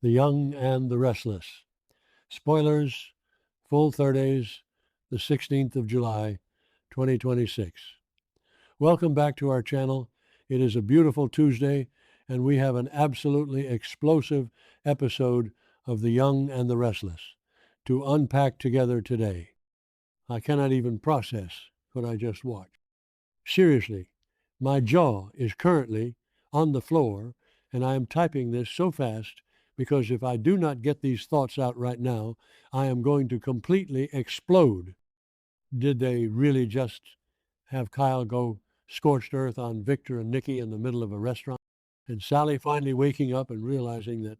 The Young and the Restless. Spoilers, full Thurdays, the 16th of July, 2026. Welcome back to our channel. It is a beautiful Tuesday, and we have an absolutely explosive episode of The Young and the Restless to unpack together today. I cannot even process what I just watched. Seriously, my jaw is currently on the floor, and I am typing this so fast because if I do not get these thoughts out right now, I am going to completely explode. Did they really just have Kyle go scorched earth on Victor and Nikki in the middle of a restaurant? And Sally finally waking up and realizing that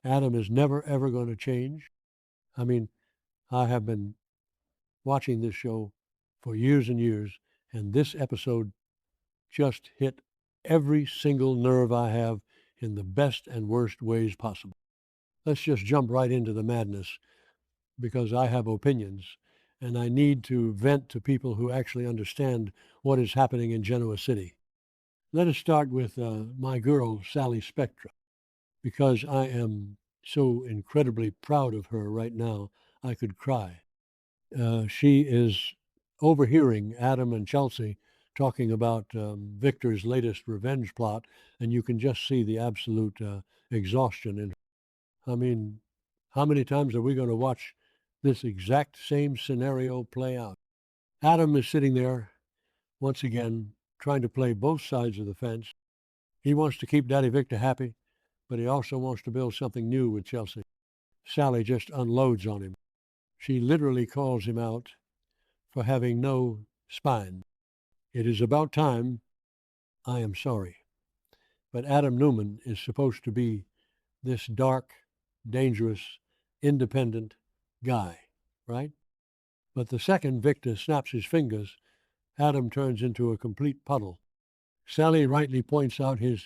Adam is never, ever going to change? I mean, I have been watching this show for years and years, and this episode just hit every single nerve I have in the best and worst ways possible. Let's just jump right into the madness because I have opinions and I need to vent to people who actually understand what is happening in Genoa City. Let us start with my girl, Sally Spectra, because I am so incredibly proud of her right now, I could cry. She is overhearing Adam and Chelsea talking about Victor's latest revenge plot, and you can just see the absolute exhaustion in her. I mean, how many times are we going to watch this exact same scenario play out? Adam is sitting there, once again, trying to play both sides of the fence. He wants to keep Daddy Victor happy, but he also wants to build something new with Chelsea. Sally just unloads on him. She literally calls him out for having no spine. It is about time. I am sorry. But Adam Newman is supposed to be this dark, dangerous, independent guy, right? But the second Victor snaps his fingers, Adam turns into a complete puddle. Sally rightly points out his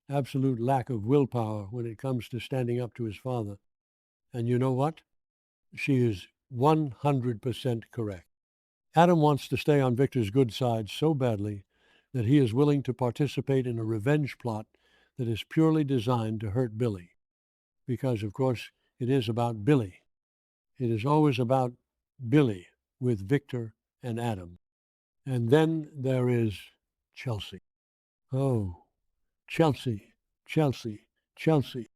absolute lack of willpower when it comes to standing up to his father. And you know what? She is 100% correct. Adam wants to stay on Victor's good side so badly that he is willing to participate in a revenge plot that is purely designed to hurt Billy. Because, of course, it is about Billy. It is always about Billy with Victor and Adam. And then there is Chelsea. Oh, Chelsea, Chelsea, Chelsea.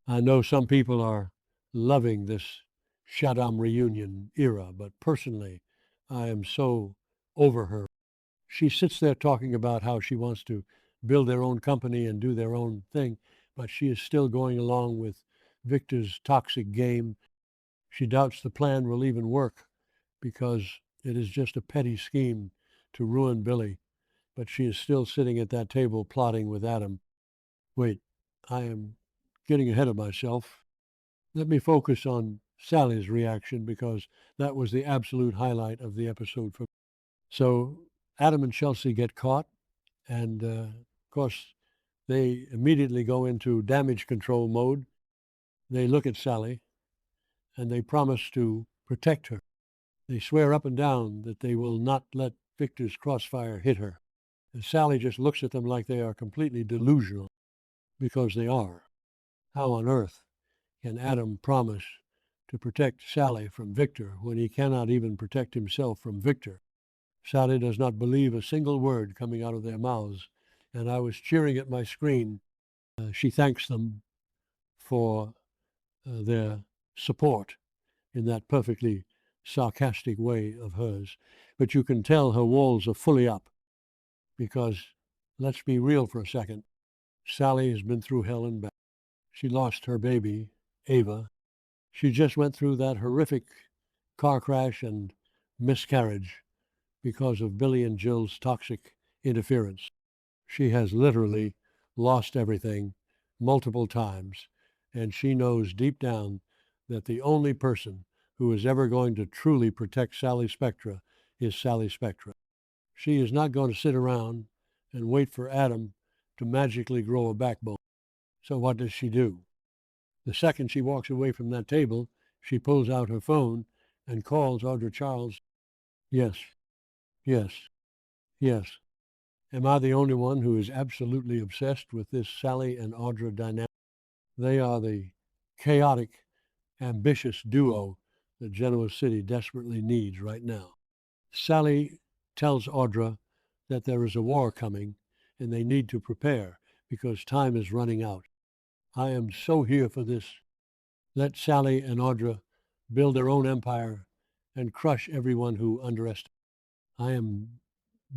I know some people are loving this Shaddam reunion era, but personally, I am so over her. She sits there talking about how she wants to build their own company and do their own thing, but she is still going along with Victor's toxic game. She doubts the plan will even work because it is just a petty scheme to ruin Billy, but she is still sitting at that table plotting with Adam. Wait, I am getting ahead of myself. Let me focus on Sally's reaction because that was the absolute highlight of the episode for me. So Adam and Chelsea get caught, and of course, they immediately go into damage control mode. They look at Sally, and they promise to protect her. They swear up and down that they will not let Victor's crossfire hit her. And Sally just looks at them like they are completely delusional, because they are. How on earth can Adam promise to protect Sally from Victor when he cannot even protect himself from Victor? Sally does not believe a single word coming out of their mouths, and I was cheering at my screen. She thanks them for their support in that perfectly sarcastic way of hers. But you can tell her walls are fully up because, let's be real for a second, Sally has been through hell and back. She lost her baby, Ava. She just went through that horrific car crash and miscarriage because of Billy and Jill's toxic interference. She has literally lost everything multiple times, and she knows deep down that the only person who is ever going to truly protect Sally Spectra is Sally Spectra. She is not going to sit around and wait for Adam to magically grow a backbone. So what does she do? The second she walks away from that table, she pulls out her phone and calls Audra Charles. Yes, yes, yes. Am I the only one who is absolutely obsessed with this Sally and Audra dynamic? They are the chaotic, ambitious duo that Genoa City desperately needs right now. Sally tells Audra that there is a war coming and they need to prepare because time is running out. I am so here for this. Let Sally and Audra build their own empire and crush everyone who underestimates. I am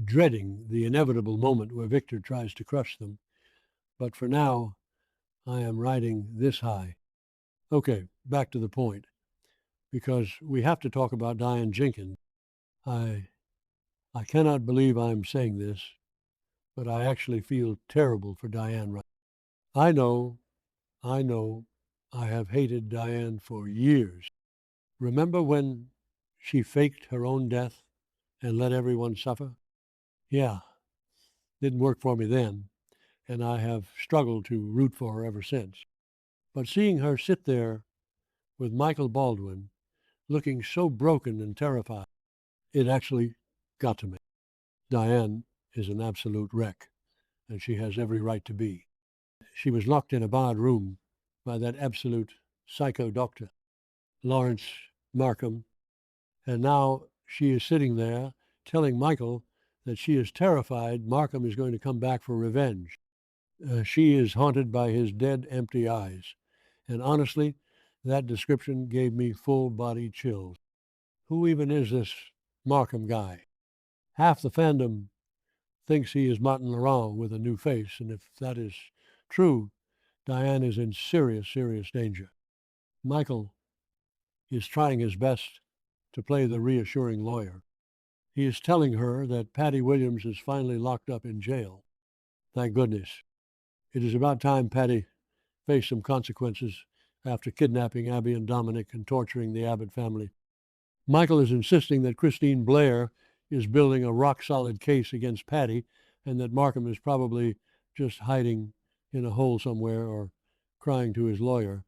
dreading the inevitable moment where Victor tries to crush them, but for now, I am riding this high. Okay, back to the point, because we have to talk about Diane Jenkins. I I cannot believe I'm saying this, but I actually feel terrible for Diane right now. I know, I have hated Diane for years. Remember when she faked her own death and let everyone suffer? Yeah, didn't work for me then, and I have struggled to root for her ever since. But seeing her sit there with Michael Baldwin, looking so broken and terrified, it actually got to me. Diane is an absolute wreck, and she has every right to be. She was locked in a barred room by that absolute psycho doctor, Lawrence Markham, and now she is sitting there telling Michael that she is terrified Markham is going to come back for revenge. She is haunted by his dead, empty eyes. And honestly, that description gave me full-body chills. Who even is this Markham guy? Half the fandom thinks he is Martin Laurent with a new face, and if that is true, Diane is in serious, serious danger. Michael is trying his best to play the reassuring lawyer. He is telling her that Patty Williams is finally locked up in jail. Thank goodness. It is about time Patty faced some consequences after kidnapping Abby and Dominic and torturing the Abbott family. Michael is insisting that Christine Blair is building a rock-solid case against Patty and that Markham is probably just hiding in a hole somewhere or crying to his lawyer.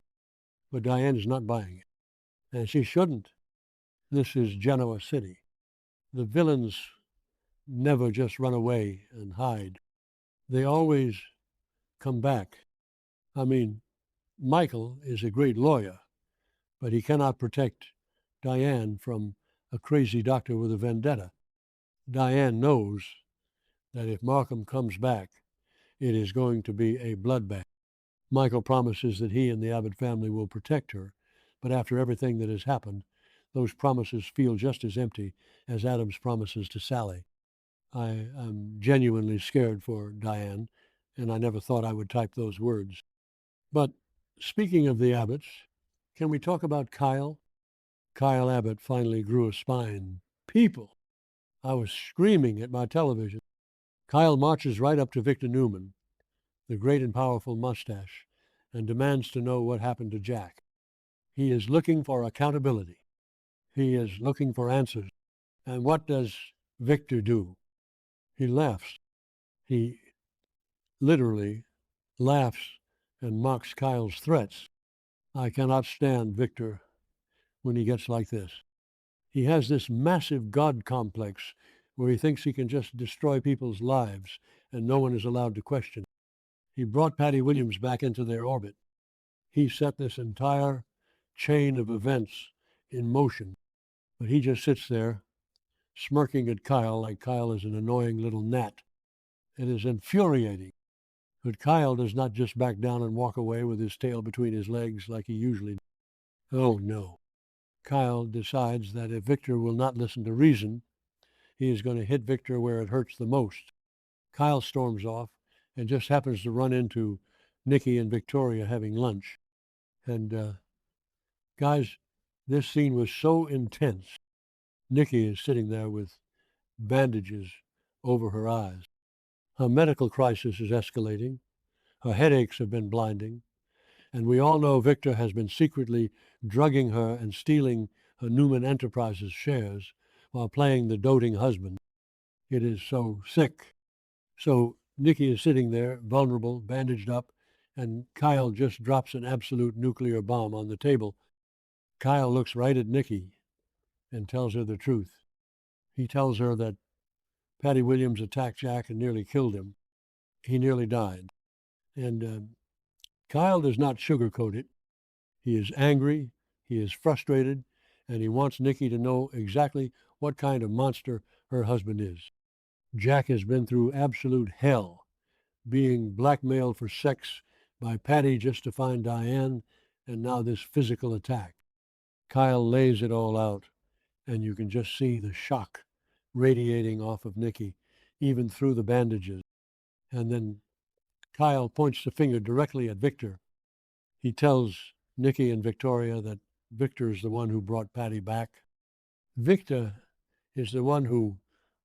But Diane is not buying it, and she shouldn't. This is Genoa City. The villains never just run away and hide. They always come back. I mean, Michael is a great lawyer, but he cannot protect Diane from a crazy doctor with a vendetta. Diane knows that if Markham comes back, it is going to be a bloodbath. Michael promises that he and the Abbott family will protect her, but after everything that has happened, those promises feel just as empty as Adam's promises to Sally. I am genuinely scared for Diane, and I never thought I would type those words. But speaking of the Abbotts, can we talk about Kyle? Kyle Abbott finally grew a spine. People! I was screaming at my television. Kyle marches right up to Victor Newman, the great and powerful mustache, and demands to know what happened to Jack. He is looking for accountability. He is looking for answers. And what does Victor do? He laughs. He literally laughs and mocks Kyle's threats. I cannot stand Victor when he gets like this. He has this massive God complex where he thinks he can just destroy people's lives and no one is allowed to question. He brought Patty Williams back into their orbit. He set this entire chain of events in motion, but he just sits there smirking at Kyle like Kyle is an annoying little gnat. It is infuriating. But Kyle does not just back down and walk away with his tail between his legs like he usually does. Oh no. Kyle decides that if Victor will not listen to reason, he is going to hit Victor where it hurts the most. Kyle storms off and just happens to run into Nikki and Victoria having lunch. And guys, this scene was so intense. Nikki is sitting there with bandages over her eyes. Her medical crisis is escalating. Her headaches have been blinding. And we all know Victor has been secretly drugging her and stealing her Newman Enterprises shares while playing the doting husband. It is so sick. So Nikki is sitting there, vulnerable, bandaged up, and Kyle just drops an absolute nuclear bomb on the table. Kyle looks right at Nikki and tells her the truth. He tells her that Patty Williams attacked Jack and nearly killed him. He nearly died. And Kyle does not sugarcoat it. He is angry, he is frustrated, and he wants Nikki to know exactly what kind of monster her husband is. Jack has been through absolute hell, being blackmailed for sex by Patty just to find Diane, and now this physical attack. Kyle lays it all out, and you can just see the shock radiating off of Nikki, even through the bandages. And then Kyle points the finger directly at Victor. He tells Nikki and Victoria that Victor is the one who brought Patty back. Victor is the one who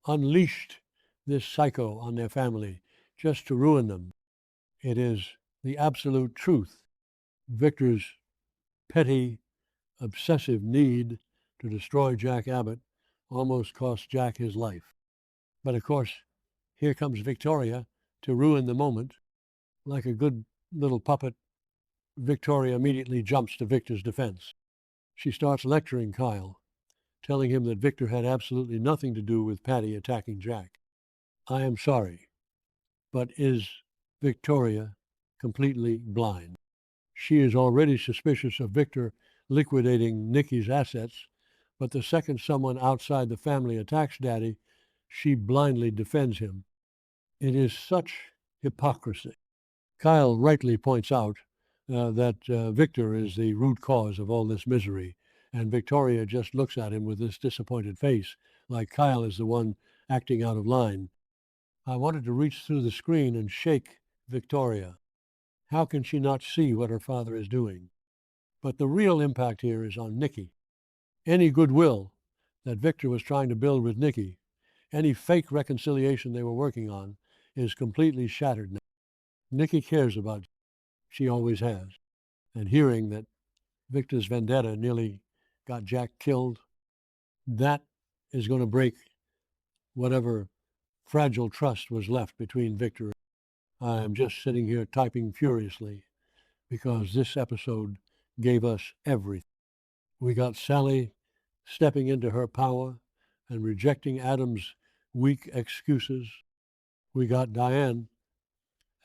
unleashed this psycho on their family just to ruin them. It is the absolute truth. Victor's petty, obsessive need to destroy Jack Abbott almost cost Jack his life. But of course, here comes Victoria to ruin the moment. Like a good little puppet, Victoria immediately jumps to Victor's defense. She starts lecturing Kyle, telling him that Victor had absolutely nothing to do with Patty attacking Jack. I am sorry, but is Victoria completely blind? She is already suspicious of Victor liquidating Nikki's assets, but the second someone outside the family attacks Daddy, she blindly defends him. It is such hypocrisy. Kyle rightly points out that Victor is the root cause of all this misery, and Victoria just looks at him with this disappointed face, like Kyle is the one acting out of line. I wanted to reach through the screen and shake Victoria. How can she not see what her father is doing? But the real impact here is on Nikki. Any goodwill that Victor was trying to build with Nikki, any fake reconciliation they were working on, is completely shattered now. Nikki cares about Jack. She always has. And hearing that Victor's vendetta nearly got Jack killed, that is going to break whatever fragile trust was left between Victor. I am just sitting here typing furiously because this episode gave us everything. We got Sally stepping into her power and rejecting Adam's weak excuses. We got Diane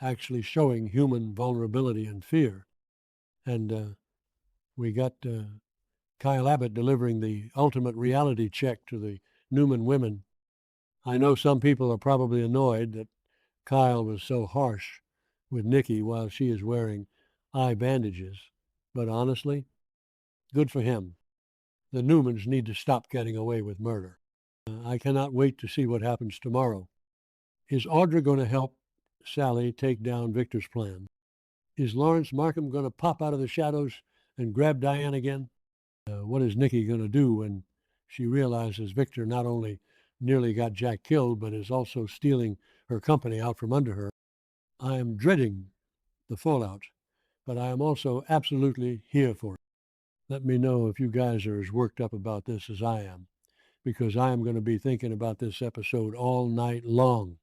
actually showing human vulnerability and fear. And we got Kyle Abbott delivering the ultimate reality check to the Newman women. I know some people are probably annoyed that Kyle was so harsh with Nikki while she is wearing eye bandages, but honestly, good for him. The Newmans need to stop getting away with murder. I cannot wait to see what happens tomorrow. Is Audra going to help Sally take down Victor's plan? Is Lawrence Markham going to pop out of the shadows and grab Diane again? What is Nikki going to do when she realizes Victor not only nearly got Jack killed, but is also stealing her company out from under her? I am dreading the fallout, but I am also absolutely here for it. Let me know if you guys are as worked up about this as I am, because I am going to be thinking about this episode all night long.